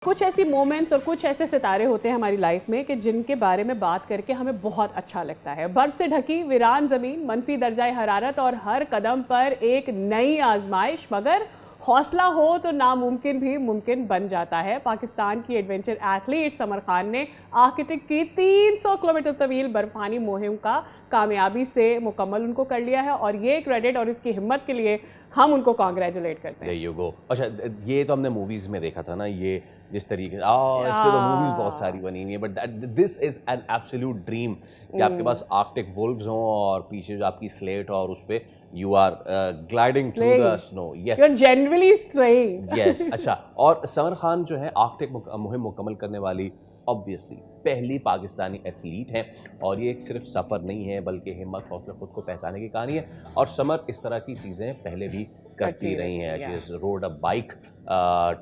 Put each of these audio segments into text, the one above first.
कुछ ऐसी मोमेंट्स और कुछ ऐसे सितारे होते हैं हमारी लाइफ में कि जिनके बारे में बात करके हमें बहुत अच्छा लगता है। बर्फ से ढकी वीरान ज़मीन, मनफी दर्जाए हरारत और हर कदम पर एक नई आजमाइश, मगर हौसला हो तो नामुमकिन भी मुमकिन बन जाता है। पाकिस्तान की एडवेंचर एथलीट समर खान ने आर्कटिक की 300 किलोमीटर तवील बर्फानी मुहिम का कामयाबी से मुकम्मल उनको कर लिया है और ये क्रेडिट और इसकी हिम्मत के लिए हम उनको कॉन्ग्रेचुलेट करते हैं। You go. अच्छा, ये तो हमने मूवीज में देखा था ना, ये जिस तरीके इस पे तो मूवीज बहुत सारी बनी हुई है, but this is an absolute dream कि आपके पास आर्कटिक वुल्व्स हों और पीछे जो आपकी स्लेट और उस पे you are gliding through the snow. You are generally sleighing. Yes. अच्छा, और समर खान जो है आर्कटिक मुहिम मुकम्मल करने वाली ऑब्वियसली पहली पाकिस्तानी एथलीट हैं, और ये एक सिर्फ सफ़र नहीं है बल्कि हिम्मत हौसला खुद को पहचाने की कहानी है। और समर इस तरह की चीज़ें पहले भी करती रही हैं। She is rode a bike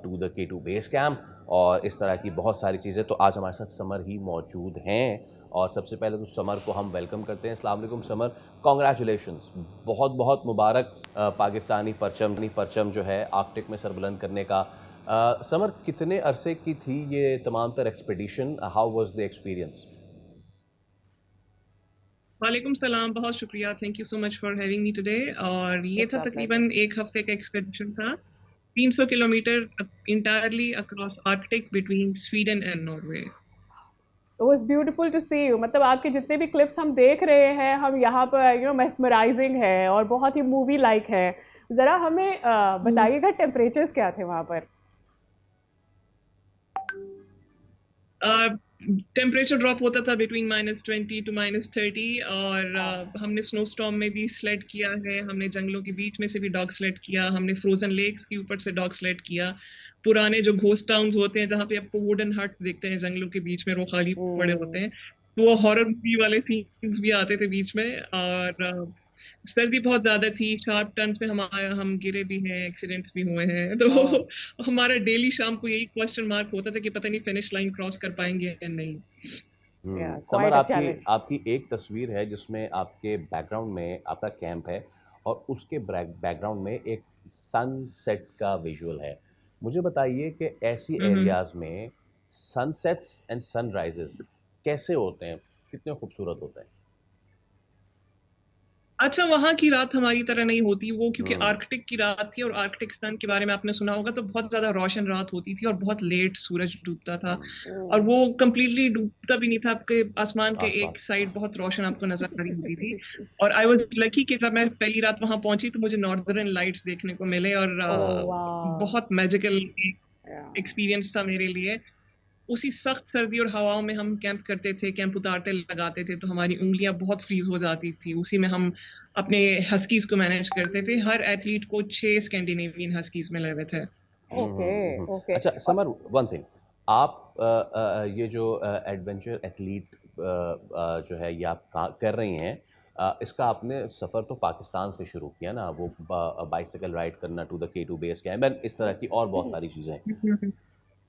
to the K2 base camp और इस तरह की बहुत सारी चीज़ें। तो आज हमारे साथ समर ही मौजूद हैं और सबसे पहले तो समर को हम वेलकम करते हैं। अस्सलाम वालेकुम समर, कॉन्ग्रेचुलेशंस, बहुत बहुत मुबारक पाकिस्तानी परचम जो है आर्कटिक में सरबुलंद करने का। समर, कितने अरसे की थी ये तमाम तर expedition? How was the experience? वालेकुम सलाम, बहुत शुक्रिया, thank you so much for having me today. और ये था तकरीबन एक हफ्ते का एक्सपेडिशन था, 300 kilometre entirely across Arctic between Sweden and Norway. It was beautiful to see you। मतलब आपके जितने भी क्लिप्स हम देख रहे हैं, हम यहाँ पर mesmerizing है और बहुत ही मूवी लाइक है। ज़रा हमें बताइएगा टेम्परेचर्स क्या थे वहाँ पर? टेम्परेचर ड्रॉप होता था बिटवीन -20 टू -30 और हमने स्नो स्टॉर्म में भी स्लेड किया है, हमने जंगलों के बीच में से भी डॉग स्लेड किया, हमने फ्रोजन लेक्स के ऊपर से डॉग स्लेड किया, पुराने जो घोस्ट टाउन्स होते हैं जहाँ पे आपको वुडन हट्स दिखते हैं जंगलों के बीच में, वो खाली पड़े होते हैं, तो वो हॉरर मूवी वाले सीन्स भी आते थे बीच में। और सर्दी बहुत ज्यादा थी, शार्प टर्न्स पे हम गिरे भी हैं, एक्सीडेंट्स भी हुए हैं, तो हमारा डेली शाम को यही क्वेश्चन मार्क होता था कि पता नहीं फिनिश लाइन क्रॉस कर पाएंगे या नहीं। समर, आपकी एक तस्वीर है जिसमें आपके बैकग्राउंड में आपका कैंप है और उसके बैकग्राउंड में एक सनसेट का विजुअल है। मुझे बताइए कि ऐसी एरियाज में सनसेट्स एंड सनराइजेस कैसे होते हैं, कितने खूबसूरत होते हैं? अच्छा, वहाँ की रात हमारी तरह नहीं होती वो, क्योंकि आर्कटिक की रात थी और आर्कटिक सन के बारे में आपने सुना होगा, तो बहुत ज्यादा रोशन रात होती थी और बहुत लेट सूरज डूबता था और वो कंप्लीटली डूबता भी नहीं था, आपके आसमान के एक साइड बहुत रोशन आपको नजर आ रही होती थी। और आई वाज लकी कि जब मैं पहली रात वहां पहुंची तो मुझे नॉर्दर्न लाइट्स देखने को मिले और बहुत मैजिकल एक्सपीरियंस था मेरे लिए। उसी सख्त सर्दी और हवाओं में हम कैंप करते थे, कैंप उतारते लगाते थे, तो हमारी उंगलियां बहुत फ्रीज हो जाती थी। उसी में हम अपने हस्कीज को मैनेज करते थे। हर एथलीट को 6 स्कैंडिनेवियन हस्कीज में लगे थे। ओके। अच्छा समर, वन थिंग, आप ये जो एडवेंचर एथलीट जो है ये आप कर रही हैं, इसका आपने सफ़र तो पाकिस्तान से शुरू किया ना, वो बाइसिकल राइड करना to the K2 base camp and इस तरह की और बहुत सारी चीज़ें।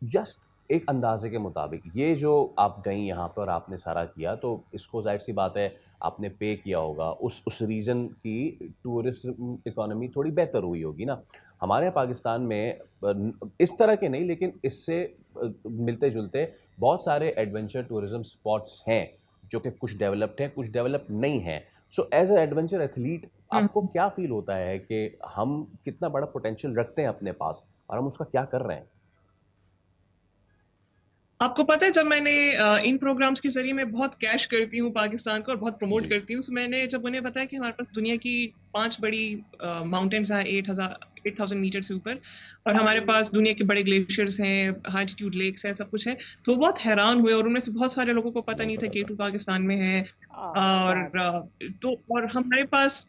जस्ट एक अंदाजे के मुताबिक ये जो आप गई यहाँ पर आपने सारा किया, तो इसको जाहिर सी बात है आपने पे किया होगा, उस रीजन की टूरिज्म इकोनॉमी थोड़ी बेहतर हुई होगी ना। हमारे यहाँ पाकिस्तान में इस तरह के नहीं, लेकिन इससे मिलते जुलते बहुत सारे एडवेंचर टूरिज्म स्पॉट्स हैं जो कि कुछ डेवलप्ड हैं, कुछ डेवलप नहीं हैं। So as a adventure athlete आपको क्या फील होता है कि हम कितना बड़ा पोटेंशियल रखते हैं अपने पास और हम उसका क्या कर रहे हैं? आपको पता है, जब मैंने इन प्रोग्राम्स के जरिए मैं बहुत कैश करती हूँ पाकिस्तान को और बहुत प्रमोट करती हूँ, तो मैंने जब उन्हें बताया कि हमारे पास दुनिया की 5 बड़ी माउंटेन्स हैं 8,000 मीटर से ऊपर, और हमारे पास दुनिया के बड़े ग्लेशियर्स हैं, हाई एल्टीट्यूड लेक्स हैं, सब कुछ है, तो बहुत हैरान हुए। और उनमें से बहुत सारे लोगों को पता नहीं था K2 पाकिस्तान में है। और हमारे पास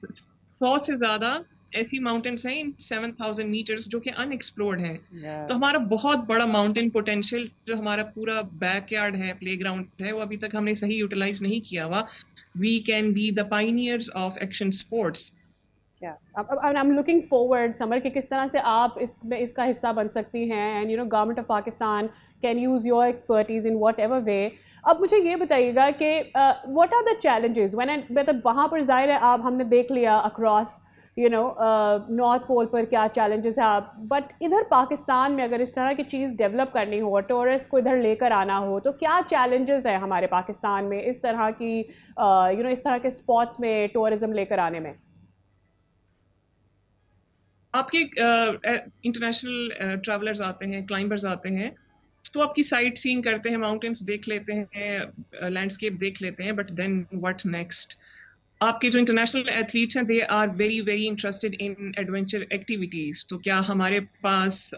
100 से ज्यादा ऐसी माउंटेन्स हैं इन 7,000 मीटर्स जो कि अनएक्सप्लोर्ड हैं। तो हमारा बहुत बड़ा माउंटेन पोटेंशियल, जो हमारा पूरा बैकयार्ड है, प्लेग्राउंड है, वो अभी तक हमने सही यूटिलाइज नहीं किया हुआ। We can be the pioneers of action sports. I'm looking forward, Samar, कि किस तरह से आप इसका हिस्सा बन सकती हैं, and government of Pakistan can use your expertise in whatever way. अब मुझे ये बताइएगा कि what are the challenges when, मतलब वहाँ पर ज़ाहिर है आप हमने देख लिया अक्रॉस नॉर्थ पोल पर क्या चैलेंजेस है आप, बट इधर पाकिस्तान में अगर इस तरह की चीज़ डेवलप करनी हो, टूरिस्ट को इधर लेकर आना हो, तो क्या चैलेंजेस है हमारे पाकिस्तान में इस तरह की इस तरह के स्पॉट्स में टूरिज्म लेकर आने में? आपके इंटरनेशनल ट्रैवलर्स आते हैं, क्लाइंबर्स आते हैं, तो आपकी साइट सीइंग करते हैं, माउंटेन्स देख लेते हैं, लैंडस्केप देख लेते हैं, बट देन व्हाट नेक्स्ट? आपके जो इंटरनेशनल एथलीट्स हैं, they are very very interested in adventure activities. तो क्या हमारे पास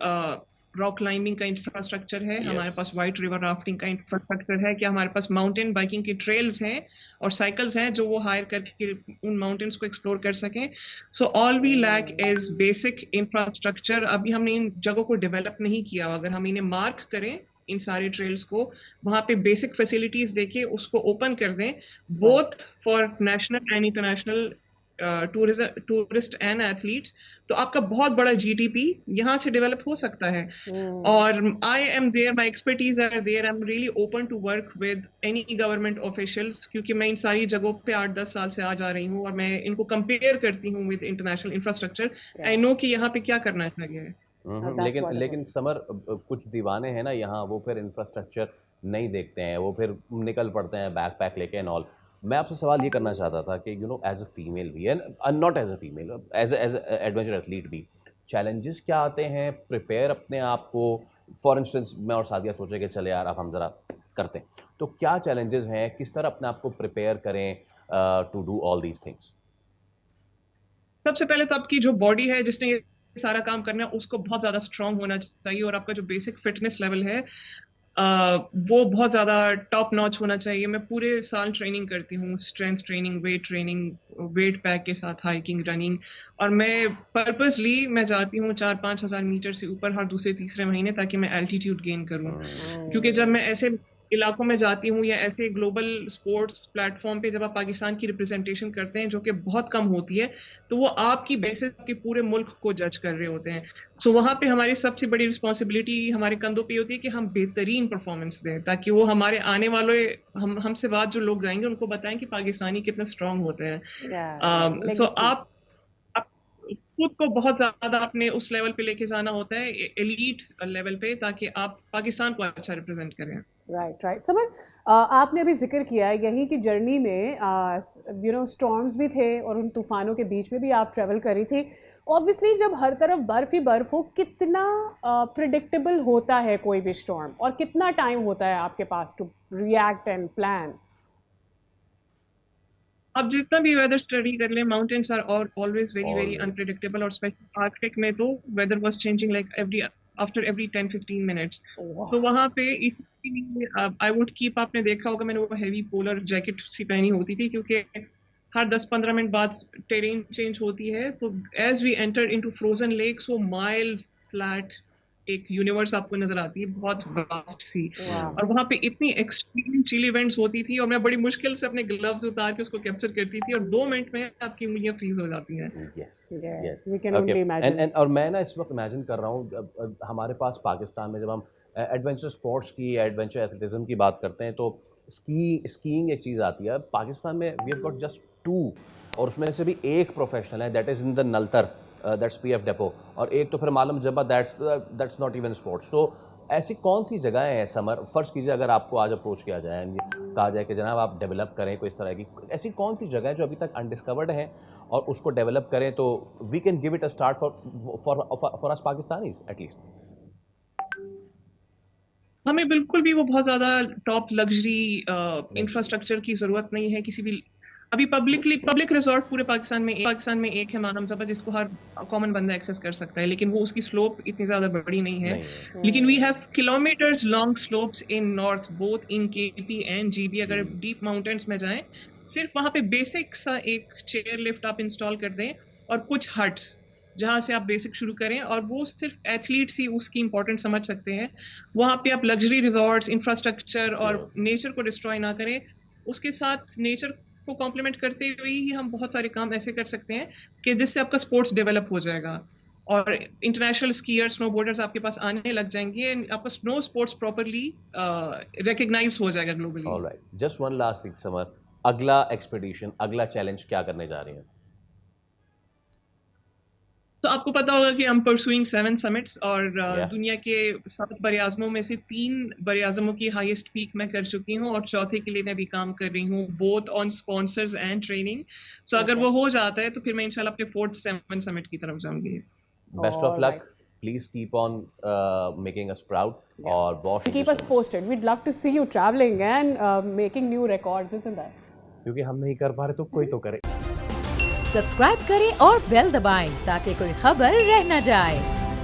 रॉक क्लाइंबिंग का इंफ्रास्ट्रक्चर है? हमारे Yes. पास वाइट रिवर राफ्टिंग का इंफ्रास्ट्रक्चर है? क्या हमारे पास माउंटेन बाइकिंग के ट्रेल्स हैं और साइकिल्स हैं जो वो हायर करके उन माउंटेन्स को एक्सप्लोर कर सकें? So all we lack is basic infrastructure. अभी हमने इन जगहों को डेवलप नहीं किया। अगर हम इन्हें मार्क करें, इन सारे ट्रेल्स को वहां पे बेसिक फैसिलिटीज देके उसको ओपन कर दें, both for national and international tourist and athletes, तो आपका बहुत बड़ा जीडीपी यहाँ से डेवलप हो सकता है। और I am there, my expertise are there, I am really open to work with any government officials, क्योंकि मैं इन सारी जगहों पे 8-10 साल से आ जा रही हूँ और मैं इनको कंपेयर करती हूँ with international infrastructure. I know कि यहाँ पे क्या करना चाहिए। लेकिन समर, कुछ दीवाने हैं ना यहाँ, वो फिर इंफ्रास्ट्रक्चर नहीं देखते हैं, वो फिर निकल पड़ते हैं बैक पैक लेके एंड ऑल। मैं आपसे सवाल ये करना चाहता था कि एज अ फीमेल भी and not as a female, as adventure athlete भी, चैलेंजेस क्या आते हैं प्रिपेयर अपने आप को? फॉर इंस्टेंस मैं और सादिया सोचे कि चले यार अब हम ज़रा करते हैं, तो क्या चैलेंजेस हैं, किस तरह अपने आप को प्रिपेयर करें to do all these things? सबसे पहले तो आपकी जो बॉडी है जिसने ये सारा काम करना है, उसको बहुत ज्यादा स्ट्रांग होना चाहिए, और आपका जो बेसिक फिटनेस लेवल है वो बहुत ज़्यादा टॉप नॉच होना चाहिए। मैं पूरे साल ट्रेनिंग करती हूँ, स्ट्रेंथ ट्रेनिंग, वेट पैक के साथ, हाइकिंग, रनिंग, और मैं पर्पसली मैं जाती हूँ 4-5 हज़ार मीटर से ऊपर हर दूसरे तीसरे महीने, ताकि मैं एल्टीट्यूड गेन करूँ। क्योंकि जब मैं ऐसे इलाकों में जाती हूँ या ऐसे ग्लोबल स्पोर्ट्स प्लेटफॉर्म पे जब आप पाकिस्तान की रिप्रेजेंटेशन करते हैं, जो कि बहुत कम होती है, तो वो आपकी बेसिस के पूरे मुल्क को जज कर रहे होते हैं। सो वहाँ पे हमारी सबसे बड़ी रिस्पॉन्सिबिलिटी हमारे कंधों पे होती है कि हम बेहतरीन परफॉर्मेंस दें, ताकि वो हमारे आने वाले हमसे बाद जो लोग जाएंगे उनको बताएं कि पाकिस्तानी कितने स्ट्रांग होते हैं। सो आप खुद को बहुत ज्यादा अपने उस लेवल पे लेके जाना होता है, एलीट लेवल पे, ताकि आप पाकिस्तान को अच्छा रिप्रेजेंट करें। राइट समर, आपने अभी जिक्र किया है यहीं की जर्नी में स्टॉर्म्स भी थे और उन तूफानों के बीच में भी आप ट्रैवल करी थी। ऑब्वियसली जब हर तरफ बर्फ ही बर्फ हो, कितना प्रिडिक्टेबल होता है कोई भी स्टॉर्म, और कितना टाइम होता है आपके पास टू रिएक्ट एंड प्लान? आप जितना भी वेदर स्टडी कर लें, mountains are always very very unpredictable, और स्पेशली आर्कटिक में तो weather was changing like after every 10-15 minutes. So वहाँ पे इसलिए आई वुड कीप, आपने देखा होगा मैंने वो हैवी पोलर जैकेट सी पहनी होती थी, क्योंकि हर 10-15 मिनट बाद टेरेन चेंज होती है। So as we enter into frozen lakes, वो माइल्स फ्लैट एक यूनिवर्स आपको नजर आती है, बहुत वास्ट सी, और वहाँ पे इतनी एक्सट्रीम चिल इवेंट्स होती थी, और मैं बड़ी मुश्किल से अपने ग्लव्स उतार के उसको कैप्चर करती थी, और 2 मिनट में आपकी उंगलियां फ्रीज हो जाती हैं। Yes, we can only imagine. और मैं ना इस वक्त इमेजिन कर रहा हूँ, हमारे पास पाकिस्तान में जब हम एडवेंचर स्पोर्ट्स की, एडवेंचर एथलेटिज्म की बात करते हैं, तो स्कीइंग एक चीज़ आती है। पाकिस्तान में वी हैव गॉट जस्ट 2, और उसमें से भी एक प्रोफेशनल है, that is in the Naltar, that's PF depot, और एक तो फिर मालूम जब्बा, दैट्स नॉट इवन स्पोर्ट्स। तो ऐसी कौन सी जगह हैं समर, फ़र्ज कीजिए अगर आपको आज अप्रोच किया जाए, कहा जाए कि जनाब आप डेवलप करें कोई इस तरह की, ऐसी कौन सी जगह है जो अभी तक अनडिस्कवर्ड है, और उसको डेवलप करें तो we can give it a start for us Pakistanis at least? हमें बिल्कुल भी वो बहुत ज्यादा टॉप लग्जरी इंफ्रास्ट्रक्चर की जरूरत नहीं है किसी भी। अभी पब्लिक रिजॉर्ट पूरे पाकिस्तान में एक है, मानम ज़बा, जिसको हर कॉमन बंदा एक्सेस कर सकता है, लेकिन वो उसकी स्लोप इतनी ज्यादा बड़ी नहीं है। लेकिन we have kilometres long slopes in north, both in KP and GB. अगर डीप माउंटेन्स में जाएं, सिर्फ वहाँ पे बेसिक सा एक चेयर लिफ्ट आप इंस्टॉल कर दें, और कुछ हट्स जहाँ से आप बेसिक शुरू करें, और वो सिर्फ एथलीट्स ही उसकी इंपॉर्टेंट समझ सकते हैं। वहाँ पे आप लग्जरी रिजॉर्ट्स, इंफ्रास्ट्रक्चर और नेचर को डिस्ट्रॉय ना करें, उसके साथ नेचर को कॉम्प्लीमेंट करते हुए ही हम बहुत सारे काम ऐसे कर सकते हैं कि जिससे आपका स्पोर्ट्स डेवलप हो जाएगा, और इंटरनेशनल स्कीयर्स, स्नोबोर्डर्स आपके पास आने लग जाएंगे, आपका स्नो स्पोर्ट्स प्रॉपर्ली रिकग्नाइज हो जाएगा globally. Alright, just one last thing summer, अगला एक्सपीडिशन, अगला चैलेंज क्या करने जा रही हैं? तो आपको पता होगा कि हम परसुइंग 7 समिट्स और Yeah. दुनिया के 7 बरआज़मों में से 3 बरआज़मों की हाईएस्ट पीक मैं कर चुकी हूँ और चौथे के लिए मैं भी काम कर रही हूँ, both on sponsors and training. So अगर Okay. वो हो जाता है तो फिर मैं इंशाल्लाह अपने 4th 7 समिट की तरफ जाऊंगी। Best of luck, Alright. Please keep on making us proud और बहुत Keep us posted. We'd love to see you traveling and making new records, isn't that? क्योंकि हम नहीं कर पा रहे तो कोई तो करे। सब्सक्राइब करें और बेल दबाएं ताकि कोई खबर रह न जाए।